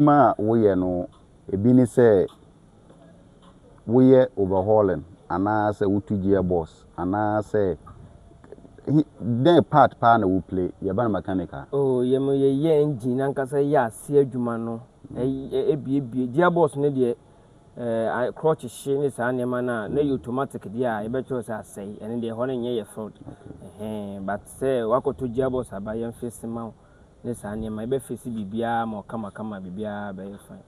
ma woyɛ no ebi ni sɛ woyɛ overhauling ana sɛ wotu gearbox ana sɛ den part pa na wo play yɛ ba na mechanical. Oh ye engine ankasa yɛ ase adwuma no ebie gearbox no de clutch hye ne saa nneɛma na yɛ automatic de a yɛbɛtwerɛ sɛ asɛe ɛne deɛ hɔ no nyɛ yɛ fraud but sɛ wakoto gearbox aba yɛn face ma ne saa nneɛma yɛbɛfesi biribiara ma ɔkama biribiara bɛyɛ fine.